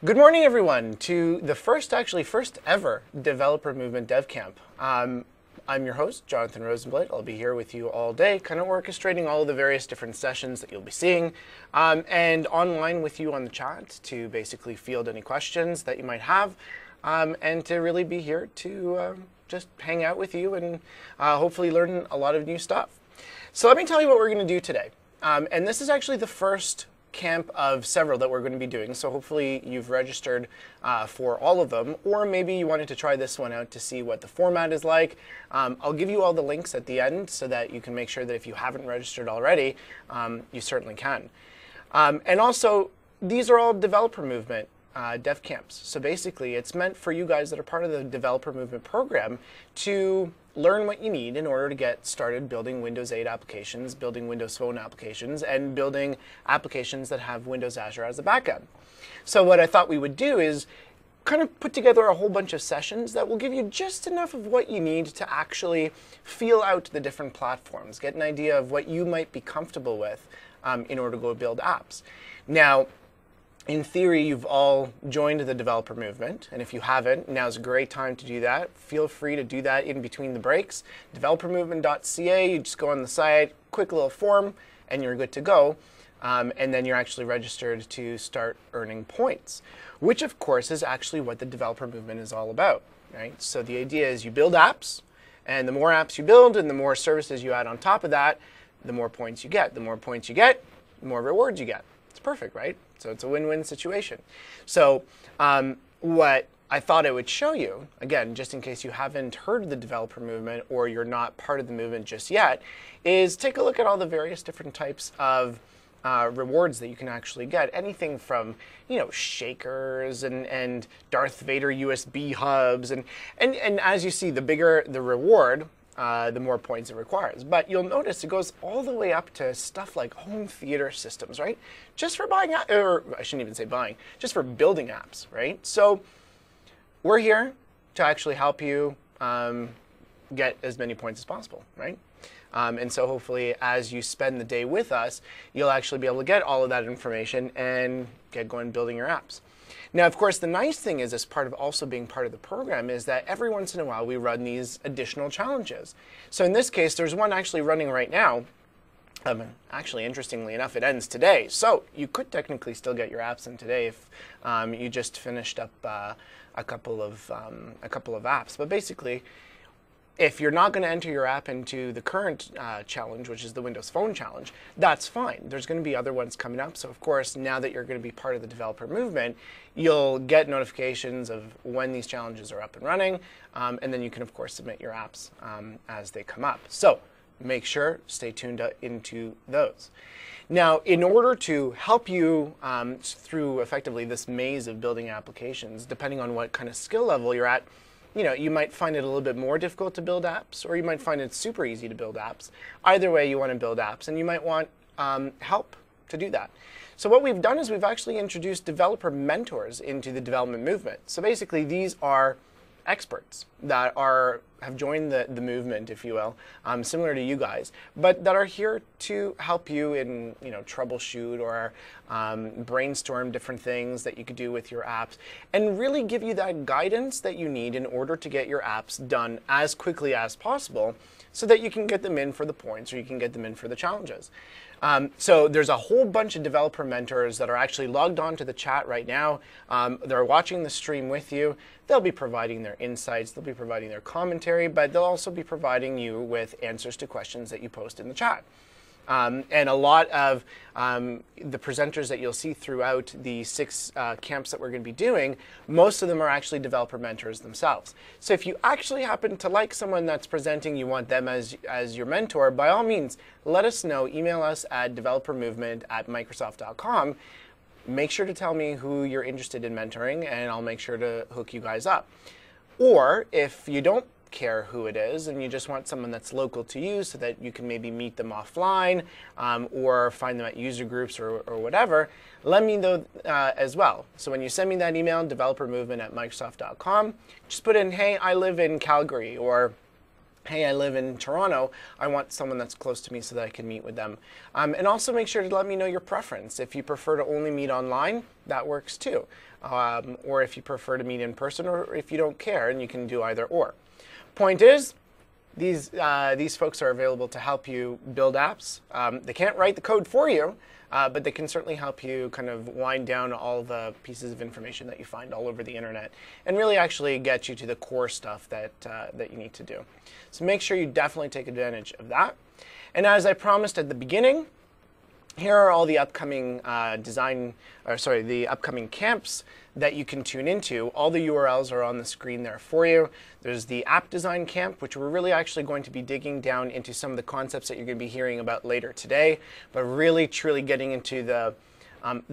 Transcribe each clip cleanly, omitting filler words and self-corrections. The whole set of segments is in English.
Good morning, everyone, to the first ever Developer Movement Dev Camp. I'm your host, Jonathan Rosenblatt. I'll be here with you all day, kind of orchestrating all of the various different sessions that you'll be seeing, and online with you on the chat to basically field any questions that you might have, and to really be here to just hang out with you and hopefully learn a lot of new stuff. So let me tell you what we're going to do today. And this is actually the first camp of several that we're going to be doing, so hopefully you've registered for all of them, or maybe you wanted to try this one out to see what the format is like. I'll give you all the links at the end so that you can make sure that if you haven't registered already, you certainly can. And also, these are all developer movement dev camps. So basically, it's meant for you guys that are part of the developer movement program to learn what you need in order to get started building Windows 8 applications, building Windows Phone applications, and building applications that have Windows Azure as a backend. So what I thought we would do is kind of put together a whole bunch of sessions that will give you just enough of what you need to actually feel out the different platforms, get an idea of what you might be comfortable with in order to go build apps. Now, in theory, you've all joined the developer movement, and if you haven't, now's a great time to do that. Feel free to do that in between the breaks. Developermovement.ca, you just go on the site, quick little form, and you're good to go. And then you're actually registered to start earning points, which of course is actually what the developer movement is all about, right? So the idea is you build apps, and the more apps you build and the more services you add on top of that, the more points you get. The more points you get, the more rewards you get. It's perfect, right? So it's a win-win situation. So what I thought I would show you, again, just in case you haven't heard of the developer movement or you're not part of the movement just yet, is take a look at all the various different types of rewards that you can actually get. Anything from, you know, shakers and Darth Vader USB hubs. And as you see, the bigger the reward, the more points it requires. But you'll notice it goes all the way up to stuff like home theater systems, right? Just for buying, or I shouldn't even say buying, just for building apps, right? So we're here to actually help you get as many points as possible, right? And so hopefully as you spend the day with us, you'll actually be able to get all of that information and get going building your apps. Now, of course, the nice thing is, as part of also being part of the program, is that every once in a while we run these additional challenges. So in this case, there's one actually running right now. Actually, interestingly enough, it ends today. So you could technically still get your apps in today if you just finished up a couple of apps. But basically, if you're not going to enter your app into the current challenge, which is the Windows Phone challenge, that's fine. There's going to be other ones coming up. So of course, now that you're going to be part of the developer movement, you'll get notifications of when these challenges are up and running. And then you can, of course, submit your apps as they come up. So make sure, stay tuned into those. Now, in order to help you through effectively this maze of building applications, depending on what kind of skill level you're at, you know, you might find it a little bit more difficult to build apps, or you might find it super easy to build apps. Either way, you want to build apps, and you might want help to do that. So what we've done is we've actually introduced developer mentors into the development movement. So basically, these are experts that have joined the movement, if you will, similar to you guys, but that are here to help you in, you know, troubleshoot or brainstorm different things that you could do with your apps, and really give you that guidance that you need in order to get your apps done as quickly as possible, so that you can get them in for the points or you can get them in for the challenges. So there's a whole bunch of developer mentors that are actually logged on to the chat right now. They're watching the stream with you. They'll be providing their insights, they'll be providing their commentary, but they'll also be providing you with answers to questions that you post in the chat. And a lot of the presenters that you'll see throughout the 6 camps that we're going to be doing, most of them are actually developer mentors themselves. So if you actually happen to like someone that's presenting, you want them as your mentor, by all means, let us know. Email us at developermovement@microsoft.com. Make sure to tell me who you're interested in mentoring, and I'll make sure to hook you guys up. Or if you don't care who it is and you just want someone that's local to you so that you can maybe meet them offline or find them at user groups or whatever, let me know as well. So when you send me that email, developermovement@microsoft.com, just put in, hey, I live in Calgary, or hey, I live in Toronto, I want someone that's close to me so that I can meet with them. And also make sure to let me know your preference. If you prefer to only meet online, that works too. Or if you prefer to meet in person, or if you don't care and you can do either or. Point is, these folks are available to help you build apps. They can't write the code for you, but they can certainly help you kind of wind down all the pieces of information that you find all over the internet and really actually get you to the core stuff that you need to do. So make sure you definitely take advantage of that. And as I promised at the beginning, here are all the upcoming the upcoming camps that you can tune into. All the URLs are on the screen there for you. There's the app design camp, which we're really actually going to be digging down into some of the concepts that you're going to be hearing about later today, but really truly getting into the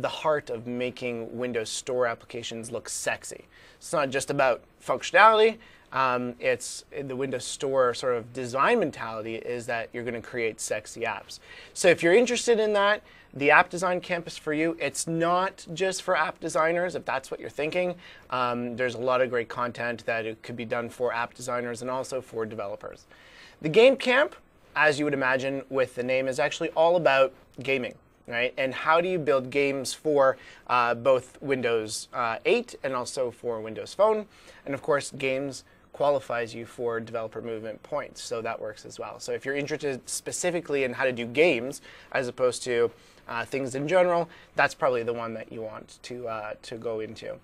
heart of making Windows Store applications look sexy. It's not just about functionality. It's the Windows Store sort of design mentality is that you're going to create sexy apps. So if you're interested in that, the App Design Campus for you, it's not just for app designers, if that's what you're thinking. There's a lot of great content that it could be done for app designers and also for developers. The Game Camp, as you would imagine with the name, is actually all about gaming. Right? And how do you build games for both Windows 8 and also for Windows Phone? And of course, games qualifies you for developer movement points, so that works as well. So if you're interested specifically in how to do games as opposed to things in general, that's probably the one that you want to go into.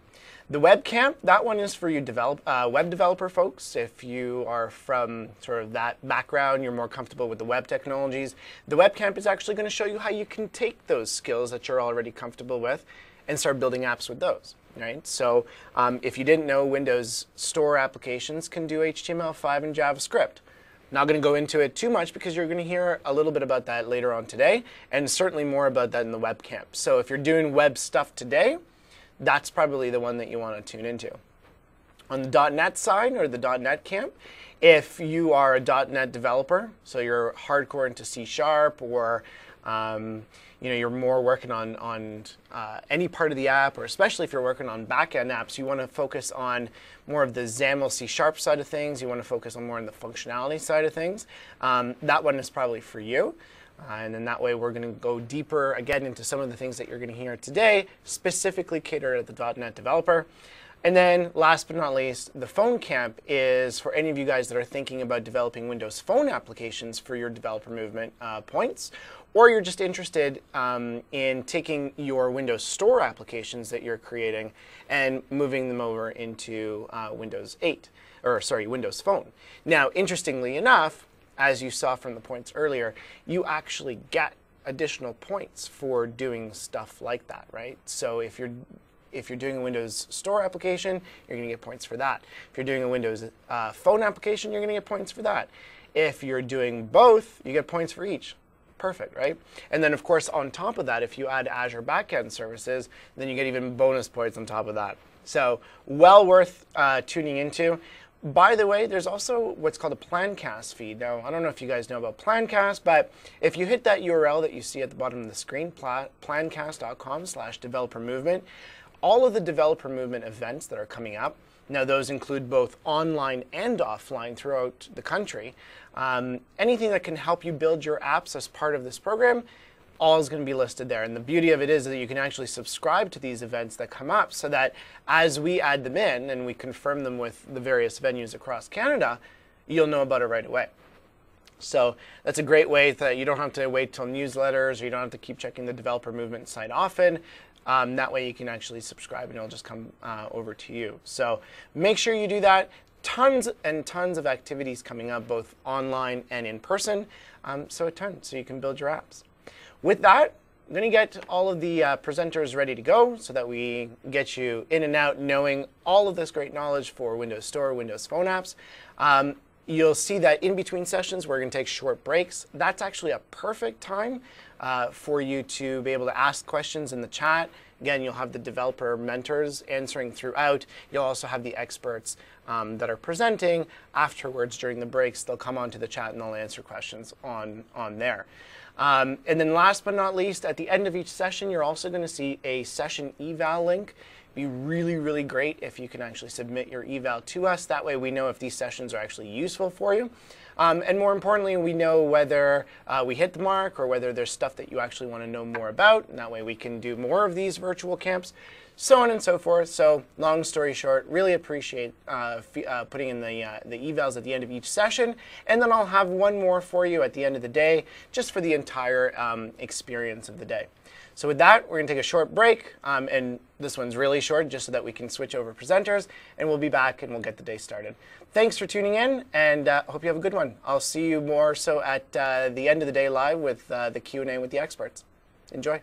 The Web Camp, that one is for you web developer folks. If you are from sort of that background, you're more comfortable with the web technologies. The Web Camp is actually going to show you how you can take those skills that you're already comfortable with and start building apps with those. Right? So if you didn't know, Windows Store applications can do HTML5 and JavaScript. Not going to go into it too much because you're going to hear a little bit about that later on today, and certainly more about that in the Web Camp. So if you're doing web stuff today, that's probably the one that you want to tune into. On the .NET side, or the .NET camp, if you are a .NET developer, so you're hardcore into C# or you're more working on any part of the app, or especially if you're working on back-end apps, you want to focus on more of the XAML C# side of things. You want to focus on more on the functionality side of things. That one is probably for you. And then that way we're going to go deeper again into some of the things that you're going to hear today, specifically catered at the .NET developer. And then last but not least, the Phone Camp is for any of you guys that are thinking about developing Windows Phone applications for your developer movement points, or you're just interested in taking your Windows Store applications that you're creating and moving them over into Windows Phone. Now, interestingly enough, as you saw from the points earlier, you actually get additional points for doing stuff like that, right? So if you're doing a Windows Store application, you're going to get points for that. If you're doing a Windows Phone application, you're going to get points for that. If you're doing both, you get points for each. Perfect, right? And then, of course, on top of that, if you add Azure Backend Services, then you get even bonus points on top of that. So well worth tuning into. By the way, there's also what's called a Plancast feed. Now, I don't know if you guys know about Plancast, but if you hit that URL that you see at the bottom of the screen, plancast.com/developer movement, all of the developer movement events that are coming up, now those include both online and offline throughout the country, anything that can help you build your apps as part of this program, all is going to be listed there. And the beauty of it is that you can actually subscribe to these events that come up so that as we add them in and we confirm them with the various venues across Canada, you'll know about it right away. So that's a great way that you don't have to wait till newsletters, or you don't have to keep checking the developer movement site often. That way you can actually subscribe and it'll just come over to you. So make sure you do that. Tons and tons of activities coming up, both online and in person. So a ton, so you can build your apps. With that, I'm going to get all of the presenters ready to go so that we get you in and out knowing all of this great knowledge for Windows Store, Windows Phone apps. You'll see that in between sessions, we're going to take short breaks. That's actually a perfect time for you to be able to ask questions in the chat. Again, you'll have the developer mentors answering throughout. You'll also have the experts that are presenting afterwards during the breaks. They'll come onto the chat and they'll answer questions on there. And then last but not least, at the end of each session, you're also going to see a session eval link. Be really, really great if you can actually submit your eval to us. That way we know if these sessions are actually useful for you. And more importantly, we know whether we hit the mark or whether there's stuff that you actually want to know more about. And that way we can do more of these virtual camps, so on and so forth. So long story short, really appreciate putting in the evals at the end of each session. And then I'll have one more for you at the end of the day, just for the entire experience of the day. So with that, we're going to take a short break. And this one's really short, just so that we can switch over presenters. And we'll be back and we'll get the day started. Thanks for tuning in, and hope you have a good one. I'll see you more so at the end of the day live with the Q&A with the experts. Enjoy.